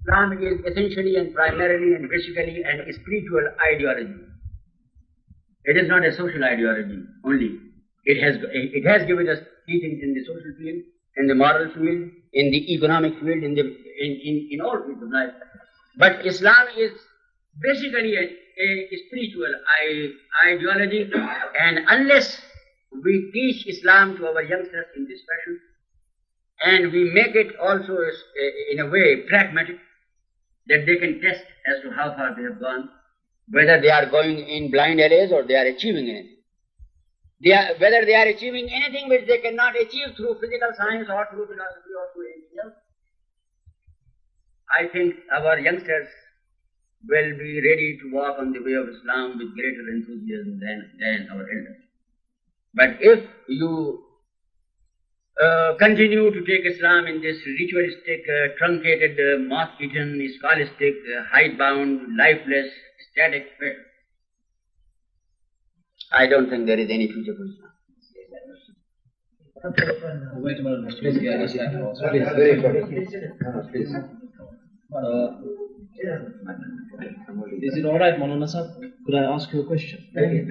Islam is essentially and primarily and basically an spiritual ideology. It is not a social ideology only. It has given us teachings in the social field, in the moral field, in the economic field, in all fields of life. But Islam is basically a spiritual ideology, and unless we teach Islam to our youngsters in this fashion, and we make it also in a way pragmatic, that they can test as to how far they have gone, whether they are going in blind alleys or they are achieving anything. Whether they are achieving anything which they cannot achieve through physical science or through philosophy or through anything else. I think our youngsters will be ready to walk on the way of Islam with greater enthusiasm than our elders. But if you continue to take Islam in this ritualistic, truncated, moth-eaten, scholastic, hidebound, lifeless, static fashion, I don't think there is any future for Islam. Wait a minute, please. Yeah, just is it all right, Mawlana Sahib? Could I ask you a question? It's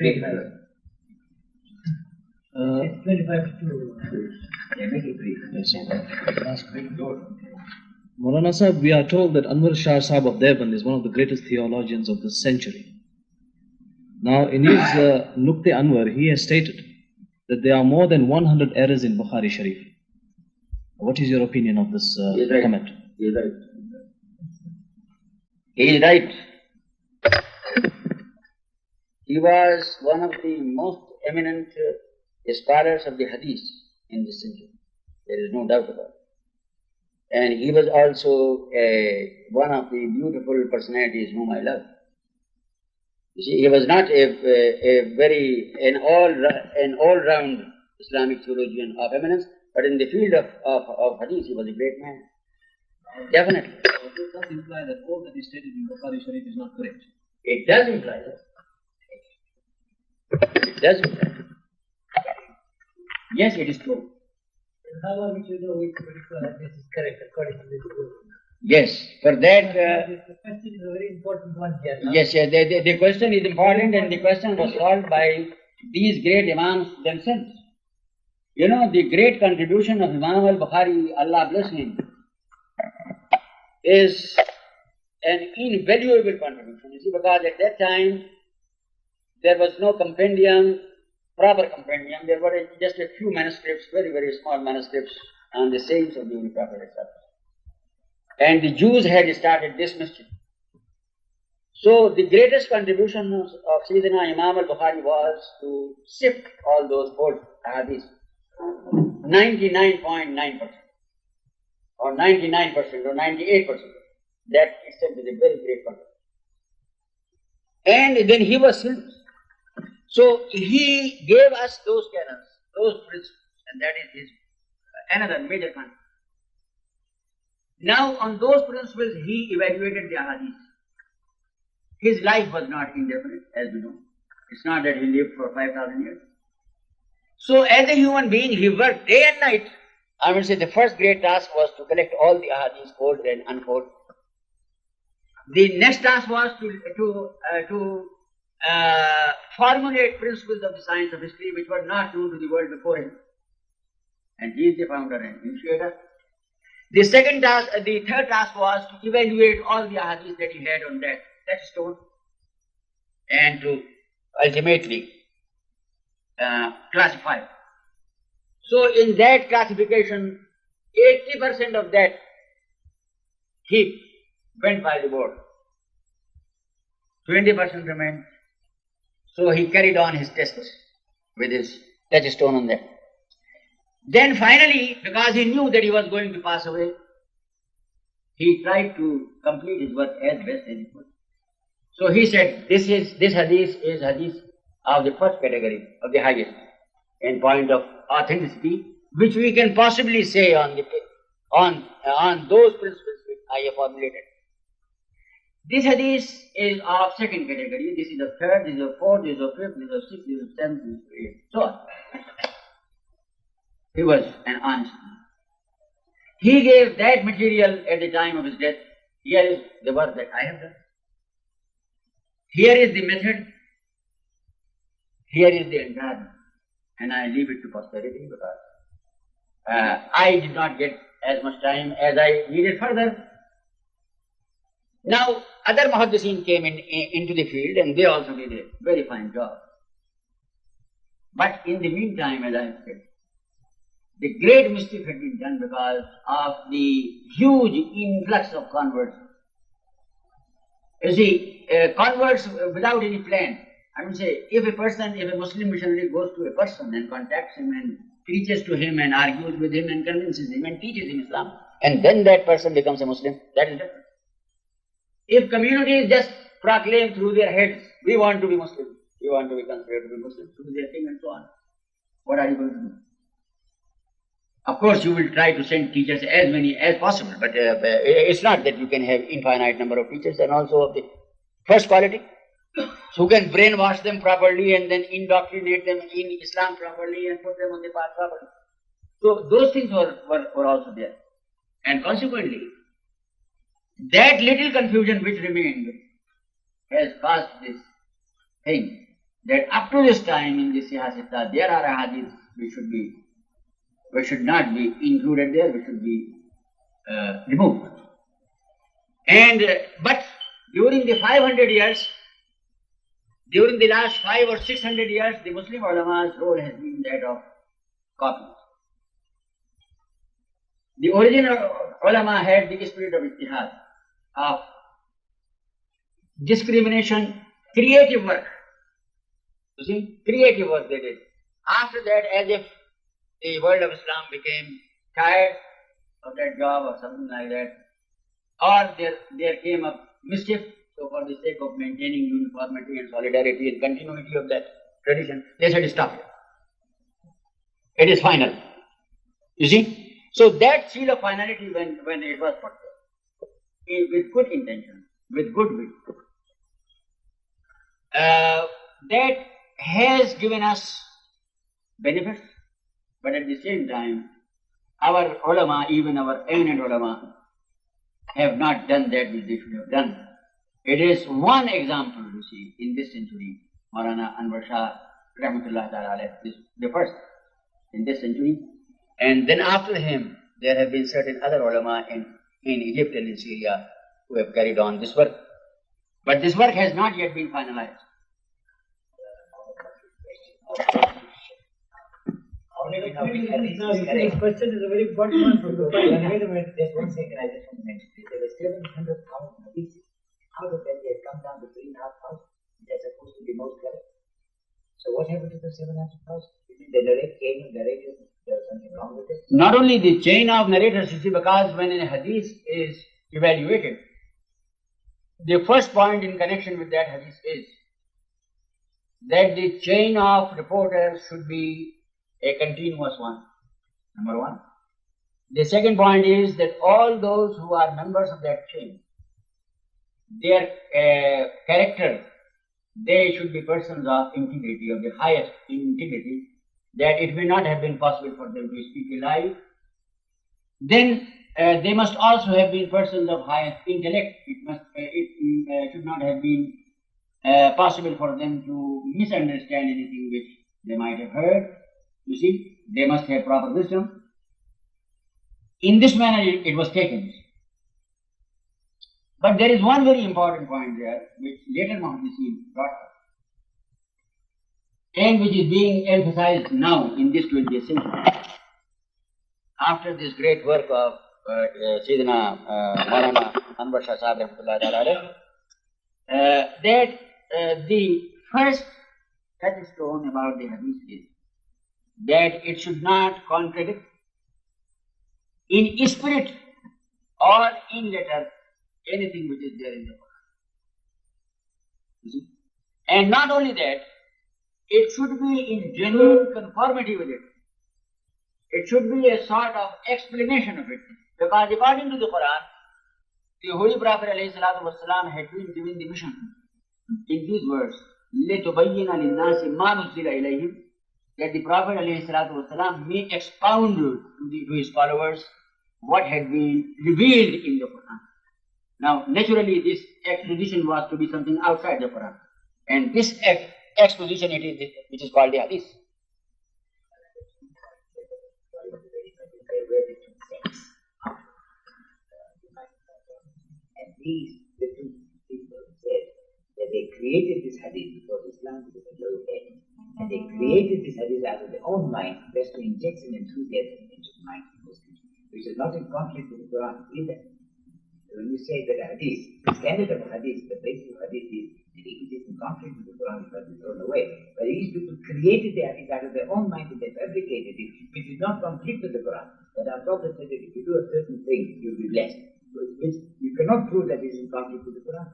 25 to... Make it brief. Yes, ask Mawlana Sahib, we are told that Anwar Shah Sahib of Deoband is one of the greatest theologians of this century. Now, in his Nukte Anwar, he has stated that there are more than 100 errors in Bukhari Sharif. What is your opinion of this comment? He is right. He is right. He was one of the most eminent scholars of the Hadith in this century. There is no doubt about it. And he was also one of the beautiful personalities whom I love. You see, he was not an all-round Islamic theologian of eminence, but in the field of Hadith, he was a great man. Definitely. So this does imply that all that is stated in Bukhari Sharif is not correct. It does imply that. It does imply that. Yes, it is true. How long did you know which particular hadith is correct according to this book? Yes, for that... the question is a very important one here. No? Yes, the question is important, and the question was solved by these great Imams themselves. You know, the great contribution of Imam al-Bukhari, Allah bless him, is an invaluable contribution. You see, because at that time, there was no compendium, proper compendium. There were just a few manuscripts, very, very small manuscripts on the sayings of the Holy Prophet itself. And the Jews had started this mischief. So the greatest contribution of Sayyidina Imam al-Bukhari was to sift all those old hadiths. 99.9%, or 99%, or 98%. That itself is a very great contribution. And then he was sentenced. So he gave us those canons, those principles, and that is his another major contribution. Now, on those principles, he evaluated the ahadith. His life was not indefinite, as we know. It's not that he lived for 5,000 years. So, as a human being, he worked day and night. I would say the first great task was to collect all the ahadith, quote and unquote. The next task was to formulate principles of the science of history which were not known to the world before him. And he is the founder and initiator. The third task was to evaluate all the ahadith that he had on that stone and to ultimately classify. So in that classification, 80% of that heap went by the board. 20% remained. So he carried on his tests with his touchstone on that. Then finally, because he knew that he was going to pass away, he tried to complete his work as best as he could. So he said, this hadith is hadith of the first category, of the highest, in point of authenticity, which we can possibly say on those principles which I have formulated. This hadith is of second category, this is of third, this is of fourth, this is of fifth, this is of sixth, this is of seventh, this is of eighth, so on. He was an honest man. He gave that material at the time of his death Here is the work that I have done. Here is the method. Here is the entire, and I leave it to posterity because I did not get as much time as I needed further. Now, other muhaddithin came into the field and they also did a very fine job. But in the meantime, as I have said, the great mischief had been done because of the huge influx of converts. You see, converts without any plan. I would say, if a Muslim missionary goes to a person and contacts him and preaches to him and argues with him and convinces him and teaches him Islam, and then that person becomes a Muslim, that is different. If communities just proclaim through their heads, we want to be Muslim, we want to be considered to be Muslim, to be their thing and so on, what are you going to do? Of course, you will try to send teachers as many as possible, but it's not that you can have infinite number of teachers and also of the first quality, who can brainwash them properly and then indoctrinate them in Islam properly and put them on the path properly. So those things were also there. And consequently, that little confusion which remained has caused this thing that up to this time in the Siyasata, there are hadiths which should not be included there, which should be removed. But during the 500 years, during the last 500 or 600 years, the Muslim ulama's role has been that of copy. The original ulama had the spirit of ijtihad, of discrimination, creative work. You see, creative work they did. After that, as if the world of Islam became tired of that job or something like that, or there came a mischief, so for the sake of maintaining uniformity and solidarity and continuity of that tradition, they said stop it. It is final. You see? So that seal of finality when it was put there, with good intention, with good will, that has given us benefits, but at the same time, our ulama, even our eminent ulama, have not done that which they should have done. It is one example, you see, in this century, Mawlānā Dr Rahmatullah Ta'ala is the first in this century, and then after him, there have been certain other ulama in Egypt and in Syria who have carried on this work. But this work has not yet been finalized. This question is a very important one from the point. Wait a minute, there's one second I just want to mention. There were 700,000 hadiths. Out of that, they had come down to 3,500. They're supposed to be most correct. So what happened to the 700,000? The direct chain of narrators, there was something wrong with it? Not only the chain of narrators, you see, because when a hadith is evaluated, the first point in connection with that hadith is that the chain of reporters should be a continuous one, number one. The second point is that all those who are members of that chain, their character, they should be persons of integrity, of the highest integrity, that it may not have been possible for them to speak a lie. Then they must also have been persons of highest intellect. It should not have been possible for them to misunderstand anything which they might have heard. You see, they must have proper wisdom. In this manner it was taken. But there is one very important point there, which later Muhaddithin brought up, and which is being emphasized now in this 20th century. After this great work of Sayyidina Mawlānā Dr Ansari, that the first touchstone about the hadith is that it should not contradict in spirit or in letter anything which is there in the Quran. You see? And not only that, it should be in genuine conformity with it. It should be a sort of explanation of it. Because according to the Quran, the Holy Prophet ﷺ had been given the mission in these words, لِتُبَيِّنَ لِلنَّاسِ مَا نُزِّلَ إِلَيْهِمْ, that the Prophet ﷺ may expound to his followers what had been revealed in the Quran. Now, naturally, this exposition was to be something outside the Quran. And this exposition it is which is called the Hadith. And these, the two people said that they created this hadith because Islam is a low end. And they created this hadith out of their own mind, just to inject some enthusiasm into the mind of Muslims, which is not in conflict with the Quran either. When you say that hadith, the standard of hadith, the basis of hadith is it is in conflict with the Quran, it must be thrown away. But these people created the hadith out of their own mind and they fabricated it, which is not conflict with the Quran. But our Prophet said that if you do a certain thing, you'll be blessed. Which you cannot prove that it is in conflict with the Quran.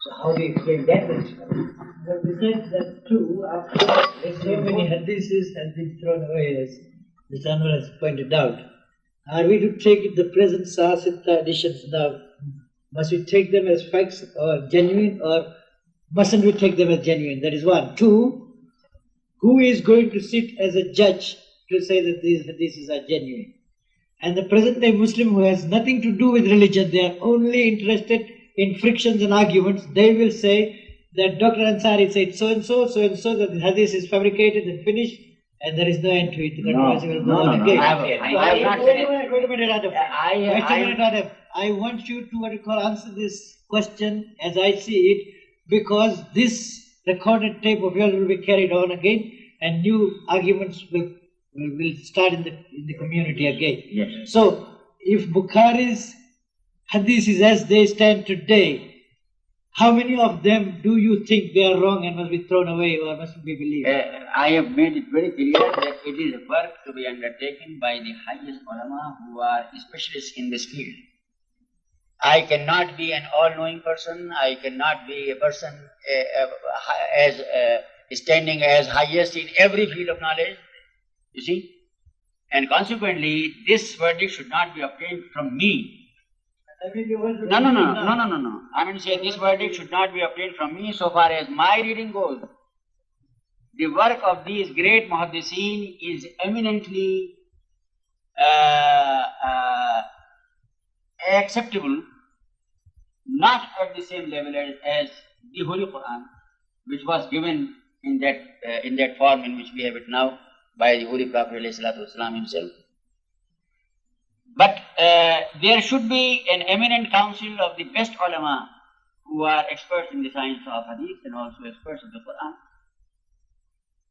So how do you explain that? But besides that too, after so many hadiths have been thrown away, as Mr. Anwar has pointed out, are we to take it the present Sahasitta editions now? Must we take them as facts or genuine, or mustn't we take them as genuine? That is one. Two, who is going to sit as a judge to say that these hadiths are genuine? And the present day Muslim who has nothing to do with religion, they are only interested in frictions and arguments, they will say that Dr. Ansari said so and so, that the hadith is fabricated and finished, and there is no end to it. The controversy will go on again. I have not said it. Wait a minute, Adam. I want you to answer this question as I see it, because this recorded tape of yours will be carried on again, and new arguments will start in the community again. Yes. So, if Bukhari's hadith is as they stand today, how many of them do you think they are wrong and must be thrown away or must be believed? I have made it very clear that it is a work to be undertaken by the highest ulama who are specialists in this field. I cannot be an all-knowing person. I cannot be a person standing as highest in every field of knowledge. You see? And consequently, this verdict should not be obtained from me. No. I mean, say this verdict should not be obtained from me so far as my reading goes. The work of these great muhaddiseen is eminently acceptable, not at the same level as the Holy Quran, which was given in that form in which we have it now by the Holy Prophet ﷺ himself. But there should be an eminent council of the best ulama who are experts in the science of hadith and also experts of the Quran,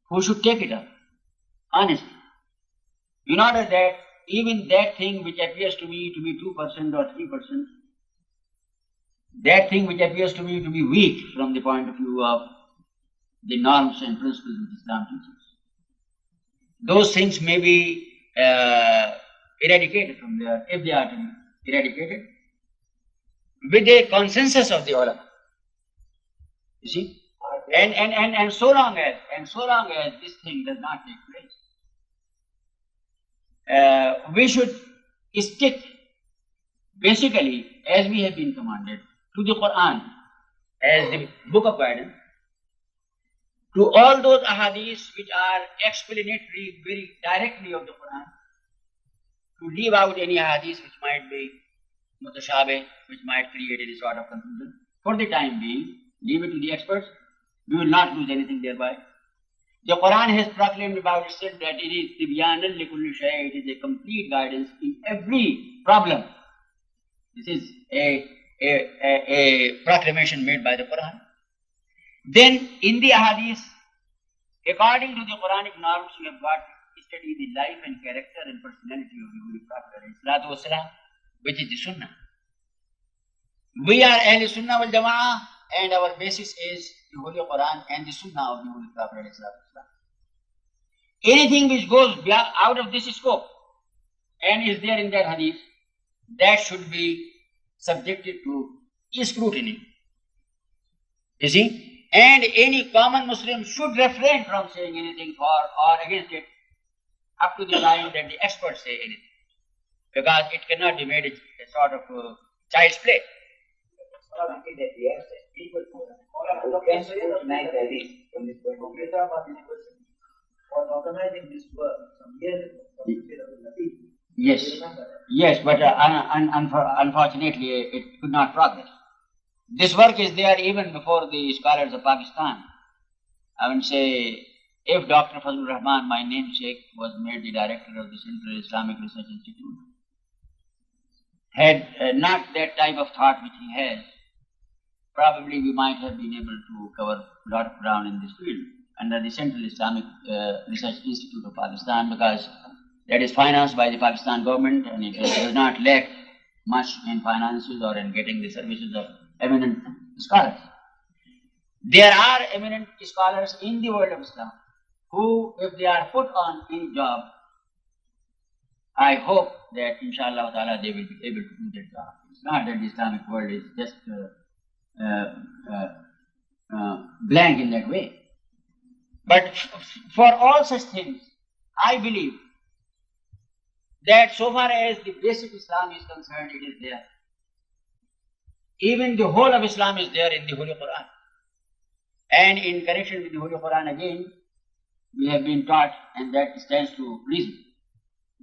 who should take it up, honestly, in order that even that thing which appears to me to be 2% or 3%, that thing which appears to me to be weak from the point of view of the norms and principles which Islam teaches, those things may be eradicated from there, if they are to be eradicated, with a consensus of the ulama. You see? And so long as this thing does not take place, we should stick basically, as we have been commanded, to the Quran as the book of guidance, to all those ahadiths which are explanatory very directly of the Quran, to leave out any hadith which might be mutashabih, which might create any sort of confusion. For the time being, leave it to the experts. We will not lose anything thereby. The Quran has proclaimed about itself that it is tibyanan likulli shay, it is a complete guidance in every problem. This is a proclamation made by the Quran. Then in the hadith, according to the Quranic norms, we have got to study the life and character and personality of the Holy Prophet ﷺ, which is the Sunnah. We are Ahl Sunnah wal Jama'ah, and our basis is the Holy Quran and the Sunnah of the Holy Prophet ﷺ. Anything which goes out of this scope and is there in that hadith, that should be subjected to scrutiny. You see? And any common Muslim should refrain from saying anything for or against it up to the time that the experts say anything, because it cannot be made a sort of child's play. People who can scrutinize the hadith from this point of view. For organizing this work some years ago, Yes. Yes, but unfortunately it could not progress. This work is there even before the scholars of Pakistan. I would say, if Dr. Fazlur Rahman, my namesake, was made the director of the Central Islamic Research Institute, had not that type of thought which he has, probably we might have been able to cover a lot of ground in this field under the Central Islamic Research Institute of Pakistan, because that is financed by the Pakistan government and it does not lack much in finances or in getting the services of eminent scholars. There are eminent scholars in the world of Islam who, if they are put on any job, I hope that inshallah ta'ala they will be able to do that job. It's not that the Islamic world is just blank in that way. But for all such things, I believe that so far as the basic Islam is concerned, it is there. Even the whole of Islam is there in the Holy Quran. And in connection with the Holy Quran again, we have been taught, and that stands to reason,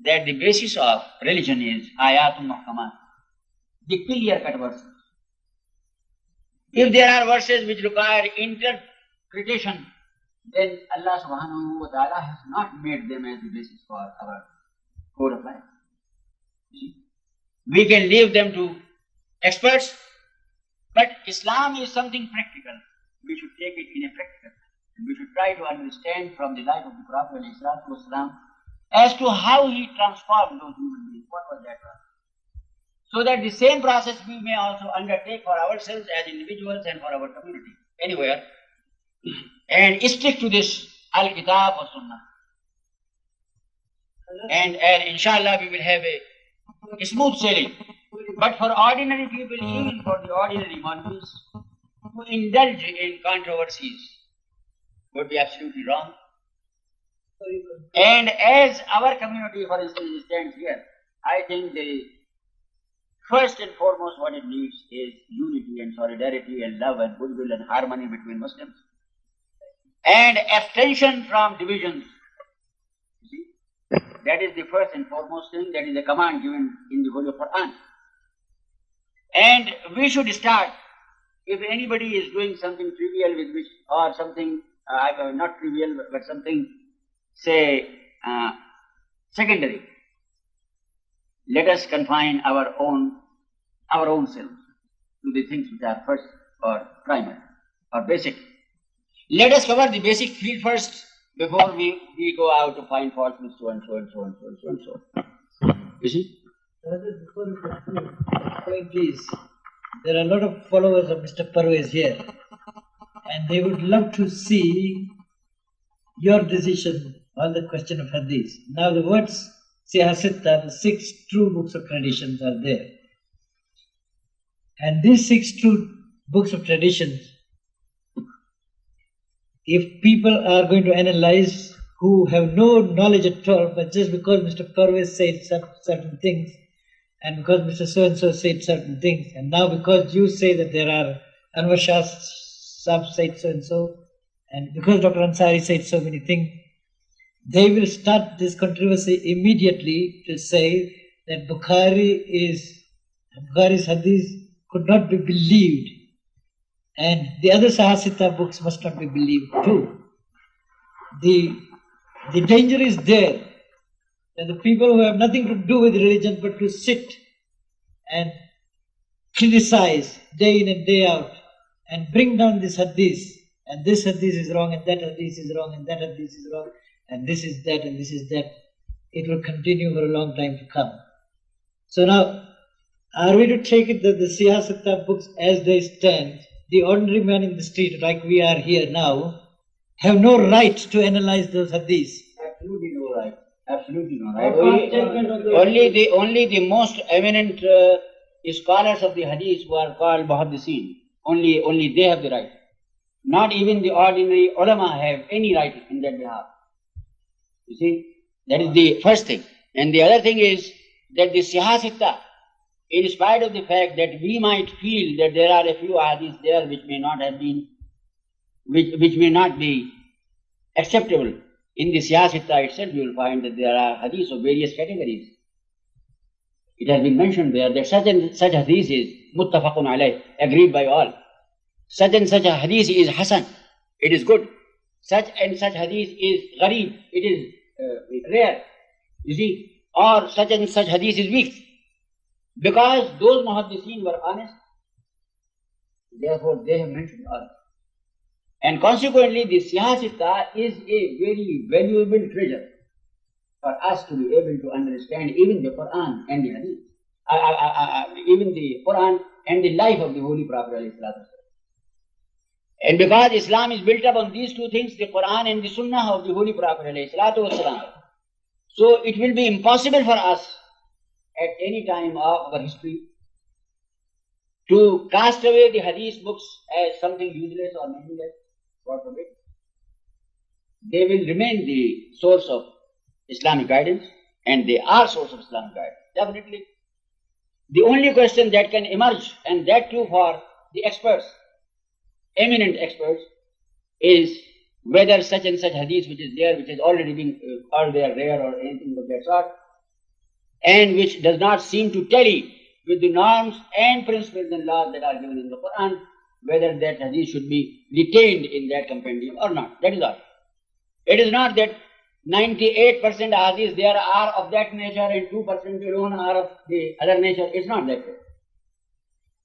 that the basis of religion is ayatul muhkamat, the clear-cut verses. If there are verses which require interpretation, then Allah subhanahu wa ta'ala has not made them as the basis for our code of life. We can leave them to experts, but Islam is something practical. We should take it in a practical way. We should try to understand from the life of the Prophet ﷺ as to how he transformed those human beings. What was that process? So that the same process we may also undertake for ourselves as individuals and for our community, anywhere, and stick to this Al-Kitab or Sunnah. And inshallah we will have a smooth sailing. But for ordinary people, even for the ordinary monkeys, to indulge in controversies would be absolutely wrong. And as our community, for instance, stands here, I think the first and foremost what it needs is unity and solidarity and love and goodwill and harmony between Muslims. And abstention from divisions. You see? That is the first and foremost thing. That is a command given in the Holy Quran. And we should start, if anybody is doing something trivial with which, or something, not trivial, but something, say, secondary, let us confine our own selves to the things which are first or primary or basic. Let us cover the basic field first before we go out to find faults with so and so and so and so and so and so. You see? Before you conclude, point is, there are a lot of followers of Mr. Parvez here, and they would love to see your decision on the question of Hadith. Now the words Siyasitta, the 6 true books of traditions are there. And these 6 true books of traditions, if people are going to analyze who have no knowledge at all, but just because Mr. Parvez said certain things, and because Mr. So-and-so said certain things, and now because you say that there are Anwar Shah Sahib said so-and-so, and because Dr. Ansari said so many things, they will start this controversy immediately to say that Bukhari's hadith could not be believed, and the other Sahasita books must not be believed too. The danger is there that the people who have nothing to do with religion but to sit and criticize day in and day out and bring down this hadith, and this hadith is wrong, and that hadith is wrong, and that hadith is wrong, and this is that, and this is that. It will continue for a long time to come. So now, are we to take it that the Siyasata books as they stand, the ordinary man in the street, like we are here now, have no right to analyze those hadiths? Absolutely no right. Absolutely no right. Only the most eminent scholars of the hadith who are called Muhaddisin, only they have the right. Not even the ordinary ulama have any right in that behalf. You see, that is the first thing. And the other thing is that the Siyasita, in spite of the fact that we might feel that there are a few hadiths there which may not have been, which may not be acceptable, in the Siyasita itself you will find that there are hadiths of various categories. It has been mentioned there that such and such hadith is muttafaqun alayh, agreed by all. Such and such a hadith is hasan, it is good. Such and such hadith is gharib, it is rare. You see, or such and such hadith is weak. Because those muhaddithin were honest, therefore they have mentioned all. And consequently, the siyasita is a very valuable treasure for us to be able to understand even the Quran and the Hadith, even the Quran and the life of the Holy Prophet ﷺ. And because Islam is built up on these two things, the Quran and the Sunnah of the Holy Prophet ﷺ, so it will be impossible for us at any time of our history to cast away the Hadith books as something useless or meaningless. God forbid. They will remain the source of Islamic guidance, and they are source of Islamic guidance, definitely. The only question that can emerge, and that too for the experts, eminent experts, is whether such and such hadith which is there, which has already been called there rare or anything of that sort, and which does not seem to tally with the norms and principles and laws that are given in the Quran, whether that hadith should be retained in that compendium or not. That is all. It is not that 98% hadiths there are of that nature and 2% alone are of the other nature. It's not that way.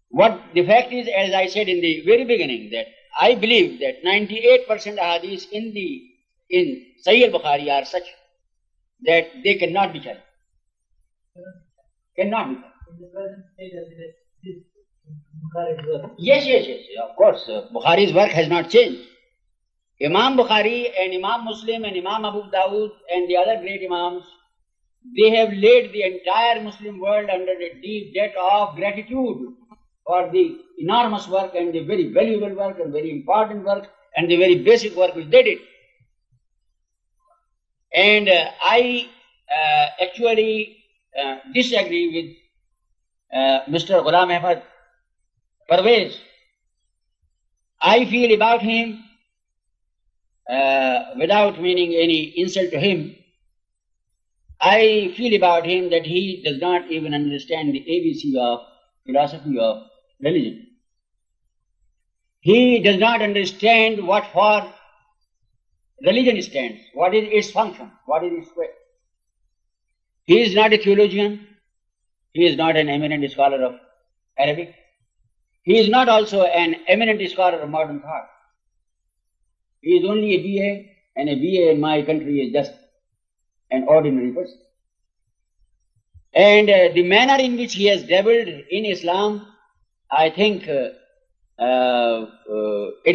What the fact is, as I said in the very beginning, that I believe that 98% hadiths in Sahih al-Bukhari are such that they cannot be challenged. Cannot be challenged. In the present state of this Bukhari's work. Yes, of course. Bukhari's work has not changed. Imam Bukhari and Imam Muslim and Imam Abu Dawud and the other great Imams, they have laid the entire Muslim world under a deep debt of gratitude for the enormous work and the very valuable work and very important work and the very basic work which they did. And I actually disagree with Mr. Ghulam Ahmad Parvez. I feel about him, without meaning any insult to him, I feel about him that he does not even understand the ABC of philosophy of religion. He does not understand what for religion stands, what is its function, what is its way. He is not a theologian, he is not an eminent scholar of Arabic, he is not also an eminent scholar of modern thought. He is only a BA, and a BA in my country is just an ordinary person. And the manner in which he has dabbled in Islam, I think it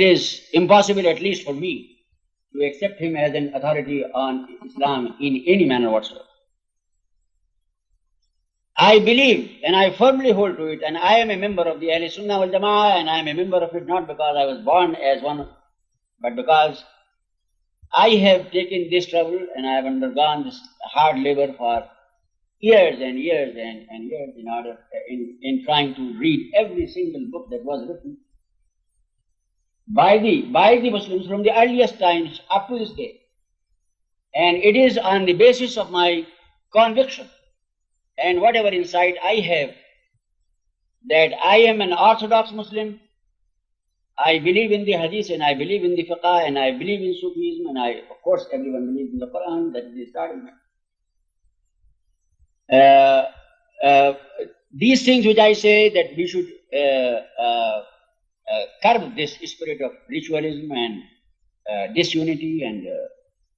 is impossible, at least for me, to accept him as an authority on Islam in any manner whatsoever. I believe, and I firmly hold to it, and I am a member of the Ahl Sunnah wal Jama'ah, and I am a member of it not because I was born as one, but because I have taken this trouble and I have undergone this hard labor for years and years and years in order in trying to read every single book that was written by the Muslims from the earliest times up to this day. And it is on the basis of my conviction and whatever insight I have that I am an orthodox Muslim. I believe in the Hadith and I believe in the Fiqh and I believe in Sufism and of course everyone believes in the Quran. That is the starting point. These things which I say that we should curb this spirit of ritualism and disunity and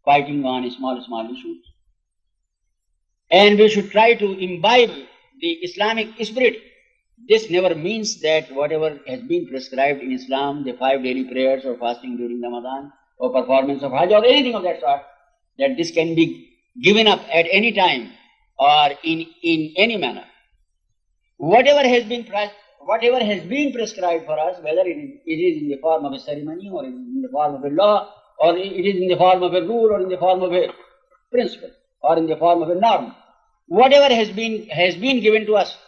fighting on small issues. And we should try to imbibe the Islamic spirit. This never means that whatever has been prescribed in Islam, the 5 daily prayers or fasting during Ramadan or performance of Hajj or anything of that sort, that this can be given up at any time or in any manner. Whatever has been prescribed for us, whether it is in the form of a ceremony or in the form of a law or it is in the form of a rule or in the form of a principle or in the form of a norm, whatever has been given to us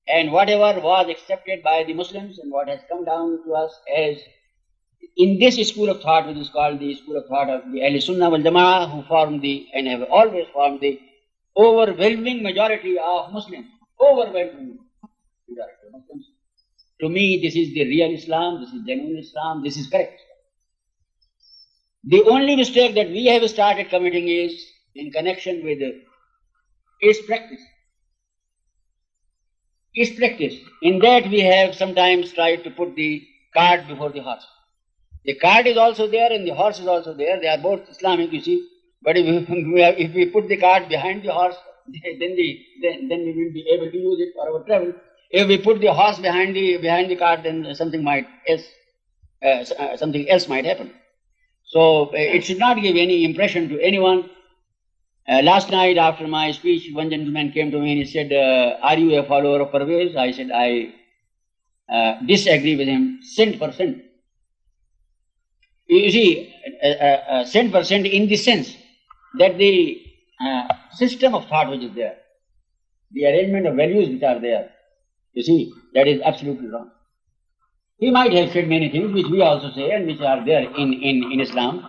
and whatever was accepted by the Muslims and what has come down to us as in this school of thought, which is called the school of thought of the Ahl Sunnah wal Jama'ah, who form and have always formed the overwhelming majority of Muslims, Overwhelming majority of Muslims. To me, this is the real Islam, this is genuine Islam, this is correct. The only mistake that we have started committing is in connection with its practice. Its practice. In that we have sometimes tried to put the cart before the horse. The cart is also there and the horse is also there. They are both Islamic, you see. But if we put the cart behind the horse, then we will be able to use it for our travel. If we put the horse behind the cart, then something else might happen. So it should not give any impression to anyone. Last night after my speech, one gentleman came to me and he said, "Are you a follower of Parvez?" I said, "I disagree with him cent percent." You see, cent percent in the sense that the system of thought which is there, the arrangement of values which are there, you see, that is absolutely wrong. He might have said many things which we also say and which are there in Islam.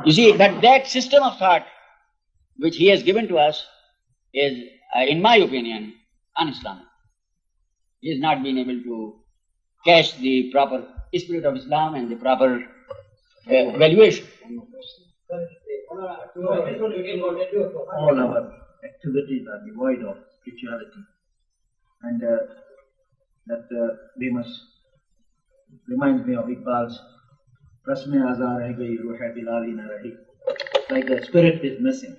You see, but that system of thought which he has given to us is, in my opinion, un-Islamic. He has not been able to catch the proper spirit of Islam and the proper valuation. All our activities are devoid of spirituality, and that we must reminds me of Iqbal's "Rasme Azar hai gayi, ruh hai dilali na rahi." Like the spirit is missing.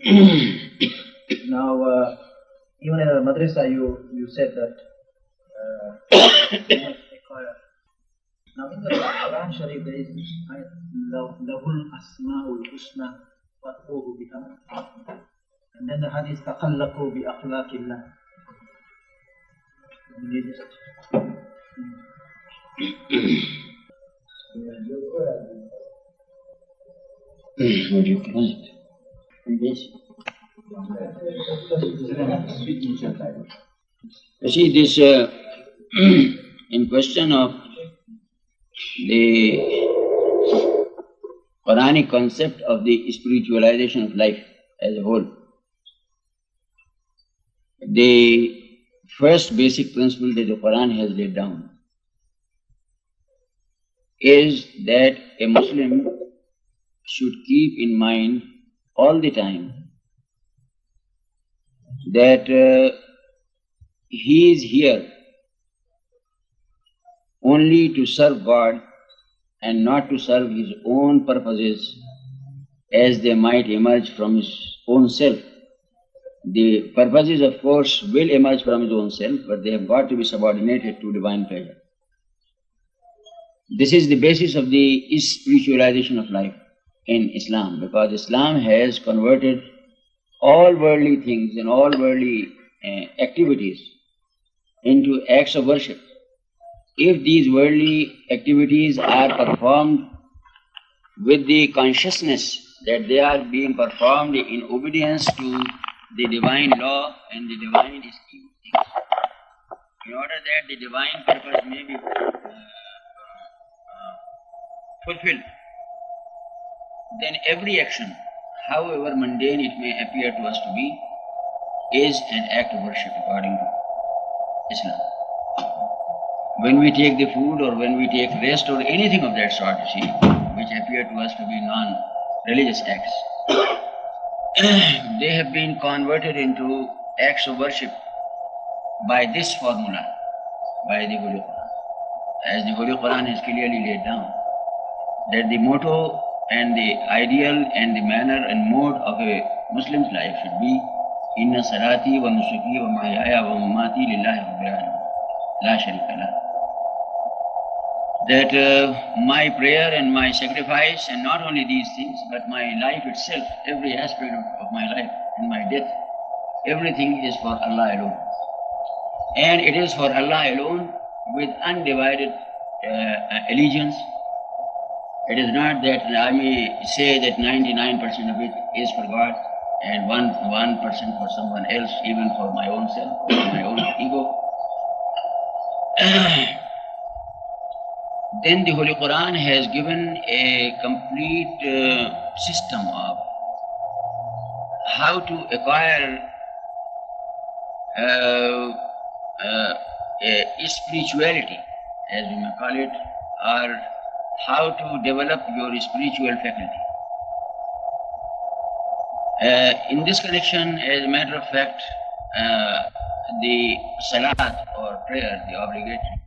Now, even in the madrasa, you said that you must acquire. Now, in the Quran Sharif, there is Lahul Asma'ul Husna Fatruhu biha. And then the Hadith Taqallaqu bi akhlaqillah. What do you call it? You see, this in question of the Quranic concept of the spiritualization of life as a whole, the first basic principle that the Quran has laid down is that a Muslim should keep in mind all the time that he is here only to serve God and not to serve his own purposes as they might emerge from his own self. The purposes, of course, will emerge from his own self, but they have got to be subordinated to divine pleasure. This is the basis of the spiritualization of life in Islam, because Islam has converted all worldly things and all worldly activities into acts of worship. If these worldly activities are performed with the consciousness that they are being performed in obedience to the divine law and the divine scheme of things, in order that the divine purpose may be fulfilled, then every action, however mundane it may appear to us to be, is an act of worship according to Islam. When we take the food or when we take rest or anything of that sort, you see, which appear to us to be non-religious acts, they have been converted into acts of worship by this formula, by the Holy Quran. As the Holy Quran has clearly laid down, that the motto and the ideal and the manner and mode of a Muslim's life should be Inna salati wa nusuki wa mahyaya wa mamati lillahi rabbil alamin la sharika lah. That my prayer and my sacrifice, and not only these things, but my life itself, every aspect of my life and my death, everything is for Allah alone. And it is for Allah alone with undivided allegiance. It is not that I may say that 99% of it is for God and 1% for someone else, even for my own self, my own ego. Then the Holy Quran has given a complete system of how to acquire spirituality, as we may call it, or how to develop your spiritual faculty. In this connection, as a matter of fact, the salat or prayer, the obligatory